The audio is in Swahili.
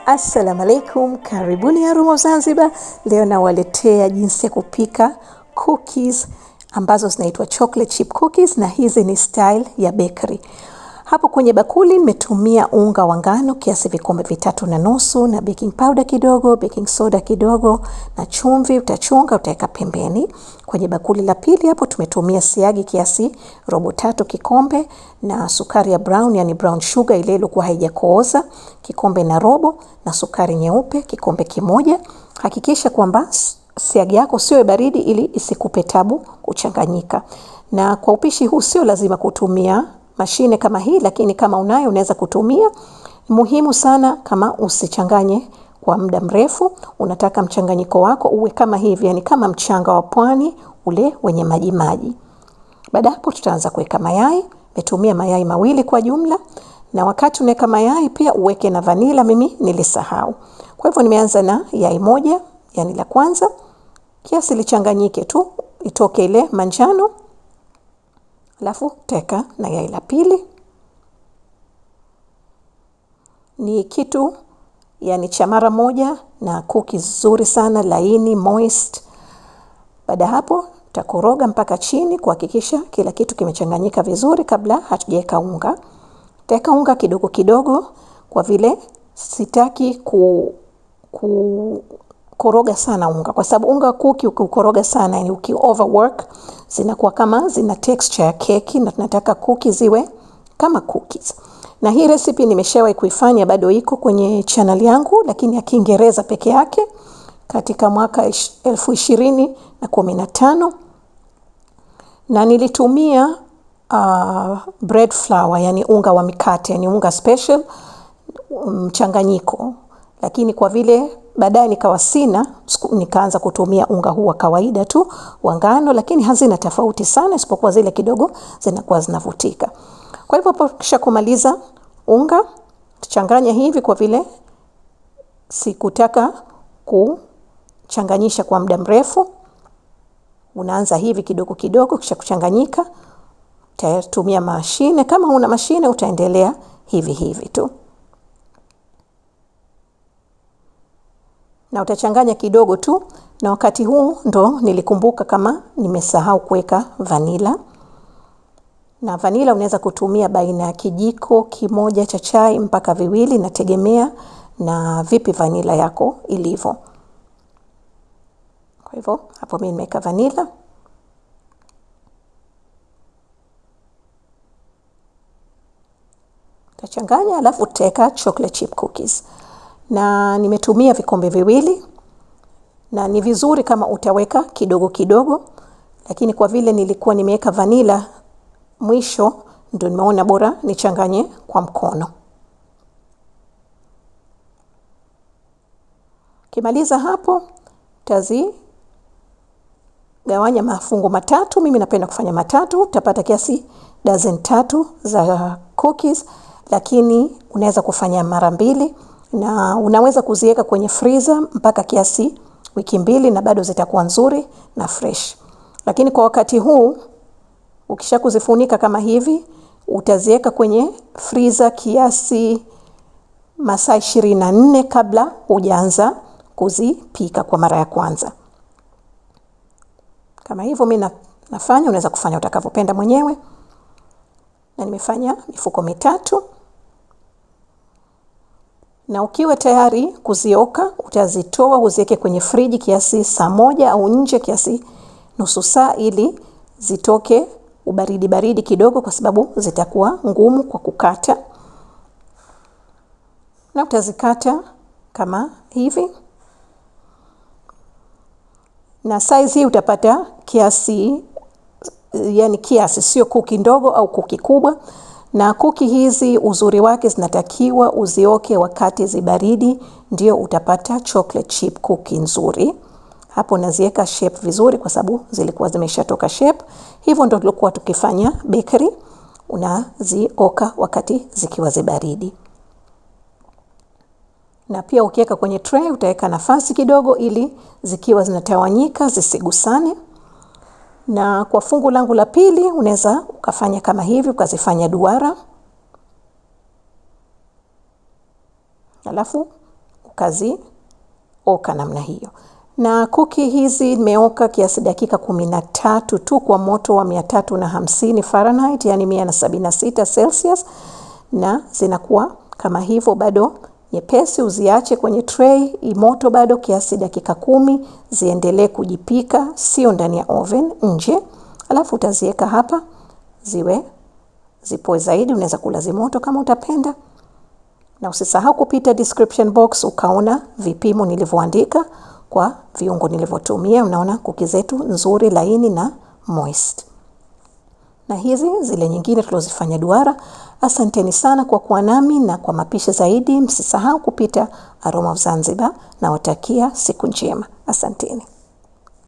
Assalamu alaikum, karibuni ya Robo Zanzibar. Leo nawaletea jinsi ya kupika cookies ambazo zinaitwa chocolate chip cookies, na hizi ni style ya bakery. Hapo kwenye bakuli nimetumia unga wa ngano kiasi vikombe 3.5 na baking powder kidogo, baking soda kidogo na chumvi. Utachunga utaweka pembeni. Kwenye bakuli la pili hapo tumetumia siagi kiasi robo 3 kikombe na sukari ya brown, yani brown sugar ile iliyokuwa haijakooza kikombe na robo, na sukari nyeupe kikombe kimoja. Hakikisha kwamba siagi yako sio baridi ili isikupe tabu kuchanganyika. Na kwa upishi huu sio lazima kutumia mashine kama hii, lakini kama unayo unaweza kutumia. Muhimu sana kama usichanganye kwa muda mrefu, unataka mchanganyiko wako uwe kama hivi, yani kama mchanga wa pwani ule wenye maji maji. Baada hapo tutaanza kuweka mayai. Nimetumia mayai 2 kwa jumla, na wakati unaweka mayai pia uweke na vanila, mimi nilisahau. Kwa hivyo nimeanza na yai 1, yani la kwanza, kiasi lichanganyike tu itoke ile manjano. Alafu teka na yai la pili. Ni kitu yani cha mara moja, na cookies nzuri sana, laini, moist. Baada hapo tutakoroga mpaka chini kuhakikisha kila kitu kimechanganyika vizuri kabla hatujaweka unga. Teka unga kidogo kidogo kwa vile sitaki kukoroga sana unga, kwa sababu unga cookie ukikoroga sana, yani overwork, zinakuwa kama zina texture ya keki, na tunataka cookies ziwe kama cookies. Na hii recipe nimeshawahi kuifanya, bado iko kwenye channel yangu, lakini ya Kiingereza peke yake katika mwaka 2015, na nilitumia bread flour, yani unga wa mikate, yani unga special mchanganyiko. Lakini kwa vile baadaye nikawa sina, nikaanza kutumia unga huu wa kawaida tu wa ngano, lakini hazina tofauti sana, isipokuwa zile kidogo zinakuwa zinavutika. Kwa hivyo kisha kumaliza unga, tuchanganya hivi kwa vile sikutaka kuchanganyisha kwa muda mrefu. Unaanza hivi kidogo kidogo, kisha kuchanganyika utatumia mashine. Kama una mashine utaendelea hivi hivi tu, na utachanganya kidogo tu. Na wakati huu ndo nilikumbuka kama nimesahau kuweka vanila. Na vanila unaweza kutumia baina ya kijiko kimoja cha chai mpaka 2, nategemea na vipi vanila yako ilivyo. Kwa hivyo hapo mimi nimeweka vanila. Utachanganya, alafu utaweka chocolate chip cookies. Na nimetumia vikombe 2, na ni vizuri kama utaweka kidogo kidogo, lakini kwa vile nilikuwa nimeweka vanila mwisho, ndio nimeona bora nichanganye kwa mkono. Kimaliza hapo gawanya mafungu 3. Mimi napenda kufanya 3, utapata kiasi dozen 3 za cookies, lakini unaweza kufanya mara 2, na unaweza kuziweka kwenye freezer mpaka kiasi wiki 2, na bado zitakuwa nzuri na fresh. Lakini kwa wakati huu ukisha kuzifunika kama hivi, utaziweka kwenye freezer kiasi masaa 24 kabla hujaanza kuzipika kwa mara ya kwanza. Kama hivyo mimi nafanya, unaweza kufanya utakavyopenda mwenyewe. Na nimefanya mifuko 3. Na ukiwa tayari kuzioka, utazitoa uziweke kwenye friji kiasi saa 1 au nje kiasi nusu saa, ili zitoke ubaridi baridi kidogo, kwa sababu zitakuwa ngumu kwa kukata. Na utazikata kama hivi. Na size hii utapata kiasi, yani kiasi, sio kuki ndogo au kuki kubwa. Na kuki hizi uzuri wake zinatakiwa uzioke wakati zibaridi, ndio utapata chocolate chip cookie nzuri. Hapo naziweka shape vizuri kwa sababu zilikuwa zimeshatoka shape. Hivyo ndio tulikuwa tukifanya bakery, unazioka wakati zikiwa zibaridi. Na pia ukiweka kwenye tray utaweka nafasi kidogo ili zikiwa zinatawanyika zisigusane. Na kwa fungu langu la pili unaweza ukafanya kama hivi, ukazifanya duara. Alafu ukazioka namna hiyo. Na kuki hizi nimeoka kiasi dakika 13 tu kwa moto wa 350 Fahrenheit, yani 176 Celsius, na zinakuwa kama hivyo bado nyepesi. Uziache kwenye tray imoto bado kiasi dakika 10 ziendelee kujipika, sio ndani ya oven, nje. Alafu utaziweka hapa zipoe zaidi, unaweza kula zimoto kama utapenda. Na usisahau kupita description box ukaona vipimo nilivyoandika kwa viungo nilivyotumia. Unaona kuki zetu nzuri, laini na moist. Na hizi zile nyingine tulizofanya duara. Asanteni sana kwa kuwa nami, na kwa mapishi zaidi msisahau kupita Aroma of Zanzibar, na watakia siku njema. Asanteni.